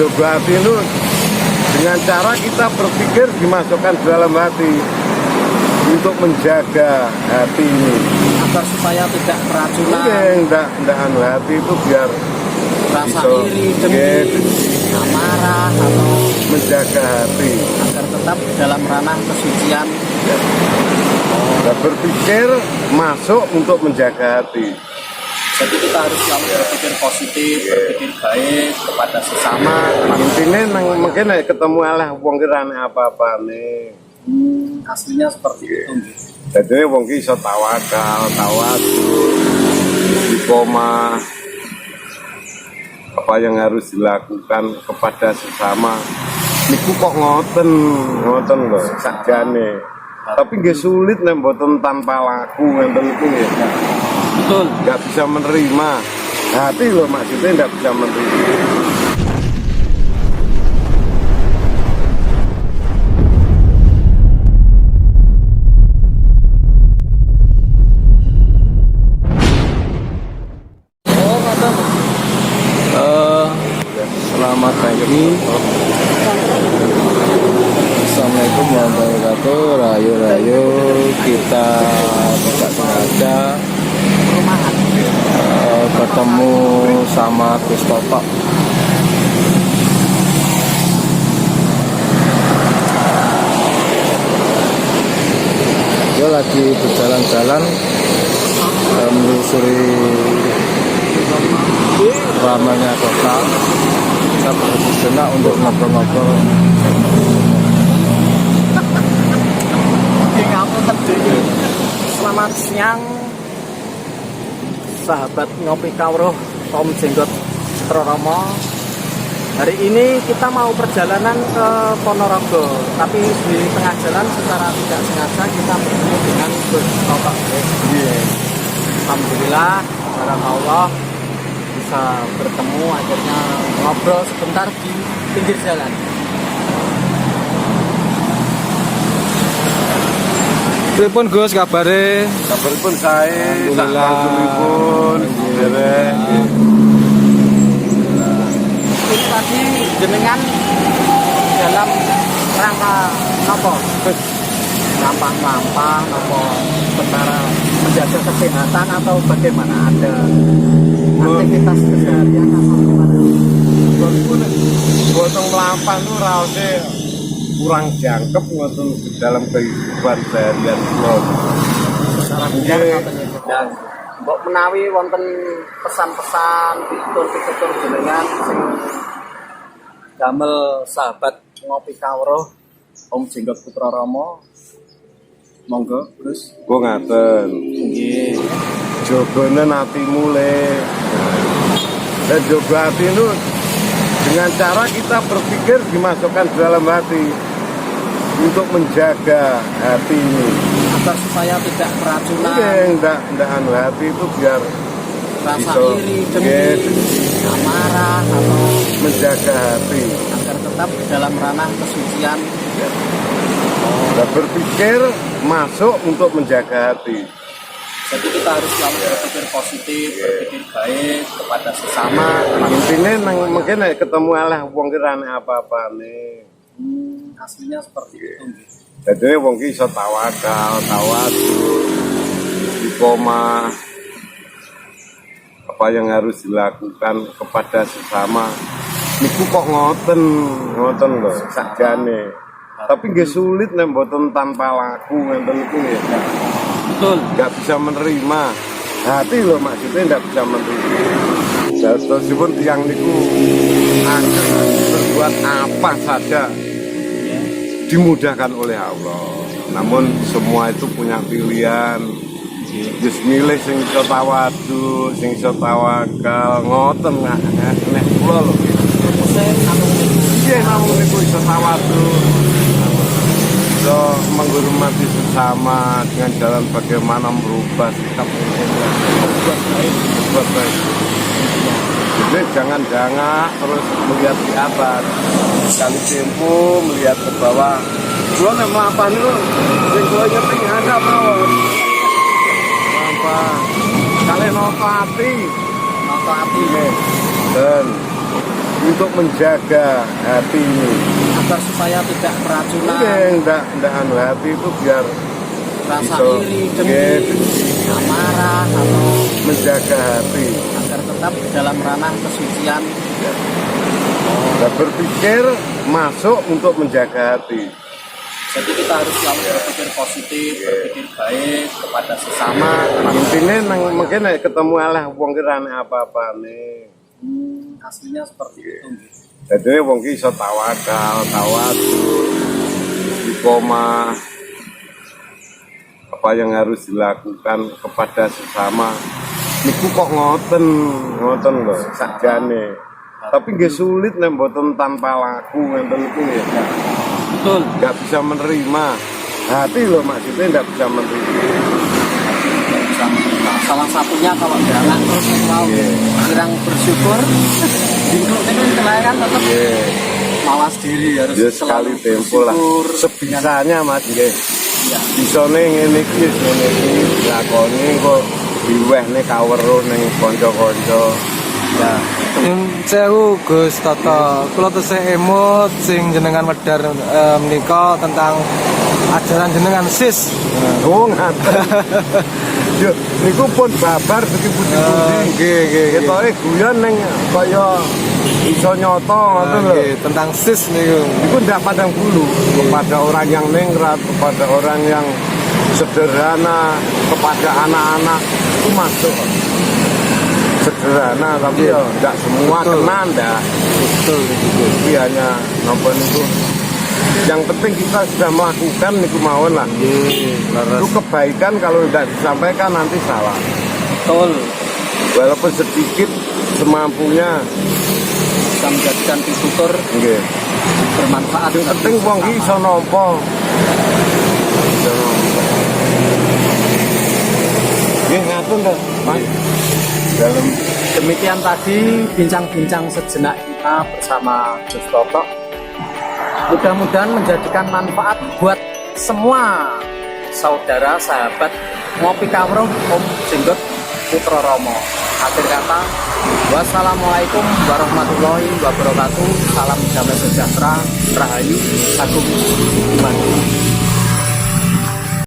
Coba hati itu dengan cara kita berpikir dimasukkan dalam hati untuk menjaga hati ini agar supaya tidak keracunan. Enggak hati itu biar rasa iri, dengki, amarah atau menjaga hati agar tetap dalam ranah kesucian. Kita berpikir masuk untuk menjaga hati. Jadi kita harus selalu berpikir positif, berpikir baik kepada sesama. Intinya mungkin ketemu Allah wong kira apa-apa nih. Aslinya seperti itu. Jadi wong ki iso tawakal, tawadhu, istiqomah. Apa yang harus dilakukan kepada sesama. Niku kok ngoten lho sakjane. Tapi nggih sulit nek mboten tanpa laku ngenten niku nggih. Betul. Nggak bisa menerima hati loh, maksudnya nggak bisa menerima. Selamat pagi. Assalamualaikum warahmatullahi wabarakatuh. Rayu kita tidak sengaja ketemu sama Gus Toto. Dia lagi berjalan-jalan menelusuri ramainya kota. Kita berhenti sejenak untuk ngobrol-ngobrol. Selamat siang, sahabat Ngopi Kawruh Om Jenggot Troromo. Hari ini kita mau perjalanan ke Ponorogo, tapi di tengah jalan secara tidak sengaja kita bertemu dengan Gus Toto. Alhamdulillah, barakallah bisa bertemu, akhirnya ngobrol sebentar di pinggir jalan. Pripun Gus kabare? Kabaripun sae, alhamdulillah. Tadi jenengan dalam rangka apa? Lampah-lampah apa sementara menjaga kesehatan atau bagaimana? Ada aktivitas keseharian atau gimana? Gotong melampah itu rausnya kurang jangkep ngoten dalam kehidupan seharian kula. Secara biar dan mbok menawi wonten pesan-pesan pitur-pitur jenengan sing damel sahabat Ngopi Kawruh Om Jenggot Putra Rama. Monggo, Gus. Gua ngaten. Nggih. Jogone atimu le. Dan jogo hati itu dengan cara kita berpikir dimasukkan dalam hati untuk menjaga hati ini agar supaya tidak keracunan. Enggak hati itu biar rasa iri, dengki, amarah atau menjaga hati agar tetap dalam ranah kesucian. Kita berpikir masuk untuk menjaga hati. Jadi kita harus selalu berpikir positif, berpikir baik kepada sesama. Intinya mungkin ketemu Allah wong kira apa-apa nih. Aslinya seperti itu. Jadi wong ki iso tawakal, tawadhu, istiqomah. Apa yang harus dilakukan kepada sesama. Niku kok ngoten lho sakjane. Tapi nggih sulit nek mboten tanpa laku ngenten niku nggih. Betul. Nggak bisa menerima hati loh, maksudnya nggak bisa menerima. Jatuhipun tiang niku akan berbuat apa saja dimudahkan oleh Allah. Namun semua itu punya pilihan. Jus milih sing iso tawadhu, sing iso tawakal, ngoten nek kula lho. Nggih, namun niku iso tawadhu. menghormati sesama dengan jalan bagaimana merubah sikap berbuat baik. Jadi jangan terus melihat di atas, kali tempo melihat ke bawah. Gua nggak apa nih, sing gua nyeting ada mawon. Apa? Kalian noto hati dan untuk menjaga hati ini agar supaya tidak keracunan. Enggak anu hati itu biar Rasa bisa, iri, dengki, amarah atau menjaga hati. agar tetap dalam ranah kesucian. Dan berpikir masuk untuk menjaga hati. Jadi kita harus selalu berpikir positif, berpikir baik kepada sesama. Intinya mungkin ketemu Allah wong kira apa-apa nih. Aslinya seperti itu. Jadi wong ki iso tawadu, istiqomah. Apa yang harus dilakukan kepada sesama. Niku kok ngoten lho sakjane. Tapi nggih sulit nek mboten tanpa laku ngenten niku ya. Betul. Nggak bisa menerima. Hati loh maksudnya nggak bisa menerima. Salah satunya kalau jalan terus mau kurang bersyukur, itu kan tetap malas diri harus Ya sekali tempo lah. Sebisanya mas nggih. Ya. Bisane ngene iki dilakoni kok diwehne kawero ning kanca-kanca. Ya. Sewu Gus Toto, kula tesih emut sing jenengan medar menika tentang ajaran jenengan sis. Oh ngaten. Yo niku pun babar segi pundi-pundi. Nggih. Ketoke guyon ning kaya iso nyoto ngoten lho. Nggih, tentang sis niku. Itu tidak pandang bulu kepada orang yang ningrat, kepada orang yang sederhana, kepada anak-anak itu masuk sederhana, tapi ya tidak semua kena ndak. Betul. Jadi hanya nonton itu. Yang penting kita sudah melakukan niku mawon lah. Itu kebaikan kalau tidak disampaikan nanti salah. Betul. Walaupun sedikit semampunya. Bisa menjadikan tutur Nggih. bermanfaat. Yang penting wong iki iso nampa. Nggih ngaten to, Mas. Dalam Demikian tadi bincang-bincang sejenak kita bersama Gus Toto. Mudah-mudahan menjadikan manfaat buat semua saudara, sahabat Ngopi Kawruh Om Jenggot Putra Romo. Akhir kata, wassalamualaikum warahmatullahi wabarakatuh. Salam damai sejahtera, rahayu, agung, iman.